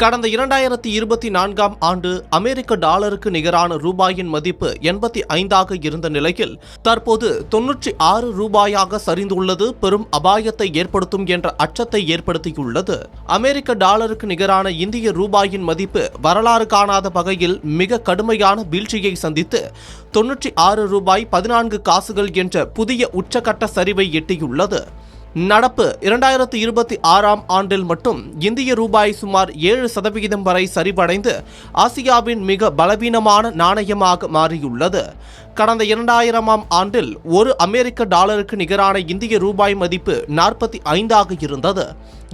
கடந்த 2024ஆம் ஆண்டு அமெரிக்க டாலருக்கு நிகரான ரூபாயின் மதிப்பு 85ஆக இருந்த நிலையில் தற்போது 96 ரூபாயாக சரிந்துள்ளது பெரும் அபாயத்தை ஏற்படுத்தும் என்ற அச்சத்தை ஏற்படுத்தியுள்ளது. அமெரிக்க டாலருக்கு நிகரான இந்திய ரூபாயின் மதிப்பு வரலாறு காணாத வகையில் மிக கடுமையான வீழ்ச்சியை சந்தித்து 96 ரூபாய் 14 காசுகள் என்ற புதிய உச்சகட்ட சரிவை எட்டியுள்ளது. நடப்பு 2026ஆம் ஆண்டில் மட்டும் இந்திய ரூபாய் சுமார் 7% வரை சரிவடைந்து ஆசியாவின் மிக பலவீனமான நாணயமாக மாறியுள்ளது. கடந்த 2000ஆம் ஆண்டில் ஒரு அமெரிக்க டாலருக்கு நிகரான இந்திய ரூபாய் மதிப்பு 45ஆக இருந்தது.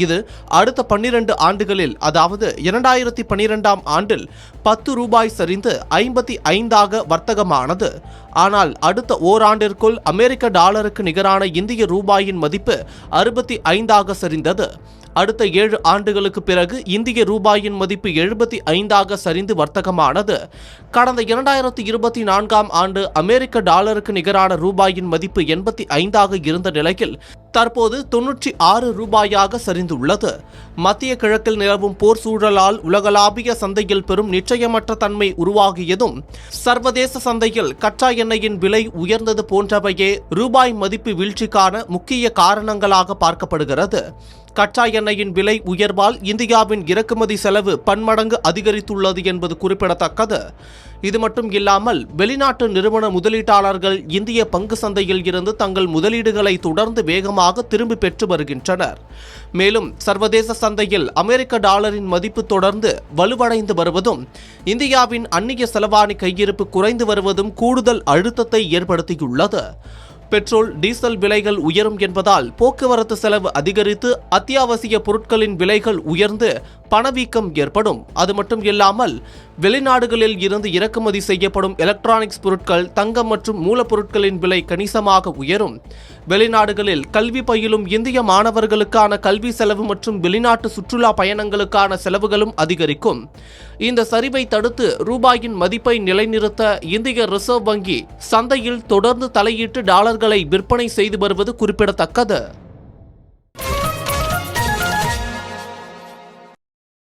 இது அடுத்த 12 ஆண்டுகளில், அதாவது 2012ஆம் ஆண்டில் 10 ரூபாய் சரிந்து 55ஆக வர்த்தகமானது. ஆனால் அடுத்த ஓராண்டிற்குள் அமெரிக்க டாலருக்கு நிகரான இந்திய ரூபாயின் மதிப்பு 65ஆக சரிந்தது. அடுத்த 7 ஆண்டுகளுக்கு பிறகு இந்திய ரூபாயின் மதிப்பு 75ஆக சரிந்து வர்த்தகமானது. கடந்த 2024ஆம் ஆண்டு அமெரிக்க டாலருக்கு நிகரான ரூபாயின் மதிப்பு 85ஆக இருந்த நிலையில் தற்போது 96 ரூபாயாக சரிந்துள்ளது. மத்திய கிழக்கில் நிலவும் போர் சூழலால் உலகளாவிய சந்தையில் பெரும் நிச்சயமற்ற தன்மை உருவாகியதும், சர்வதேச சந்தையில் கச்சா எண்ணெயின் விலை உயர்ந்தது போன்றவையே ரூபாய் மதிப்பு வீழ்ச்சிக்கான முக்கிய காரணங்களாக பார்க்கப்படுகிறது. கச்சா எண்ணெயின் விலை உயர்வால் இந்தியாவின் இறக்குமதி செலவு பன்மடங்கு அதிகரித்துள்ளது என்பது குறிப்பிடத்தக்கது. இது மட்டும் இல்லாமல் வெளிநாட்டு நிறுவன முதலீட்டாளர்கள் இந்திய பங்கு சந்தையில் இருந்து தங்கள் முதலீடுகளை தொடர்ந்து வேகமாக திரும்பி பெற்று வருகின்றனர். மேலும் சர்வதேச சந்தையில் அமெரிக்க டாலரின் மதிப்பு தொடர்ந்து வலுவடைந்து வருவதும், இந்தியாவின் அந்நிய செலவாணி கையிருப்பு குறைந்து வருவதும் கூடுதல் அழுத்தத்தை ஏற்படுத்தியுள்ளது. பெட்ரோல், டீசல் விலைகள் உயரும் என்பதால் போக்குவரத்து செலவு அதிகரித்து அத்தியாவசிய பொருட்களின் விலைகள் உயர்ந்து பணவீக்கம் ஏற்படும். அது மட்டும் இல்லாமல் வெளிநாடுகளில் இருந்து இறக்குமதி செய்யப்படும் எலக்ட்ரானிக்ஸ் பொருட்கள், தங்கம் மற்றும் மூலப்பொருட்களின் விலை கணிசமாக உயரும். வெளிநாடுகளில் கல்வி பயிலும் இந்திய மாணவர்களுக்கான கல்வி செலவு மற்றும் வெளிநாட்டு சுற்றுலா பயணங்களுக்கான செலவுகளும் அதிகரிக்கும். இந்த சரிவை தடுத்து ரூபாயின் மதிப்பை நிலைநிறுத்த இந்திய ரிசர்வ் வங்கி சந்தையில் தொடர்ந்து தலையிட்டு டாலர்களை விற்பனை செய்து வருவது குறிப்பிடத்தக்கது.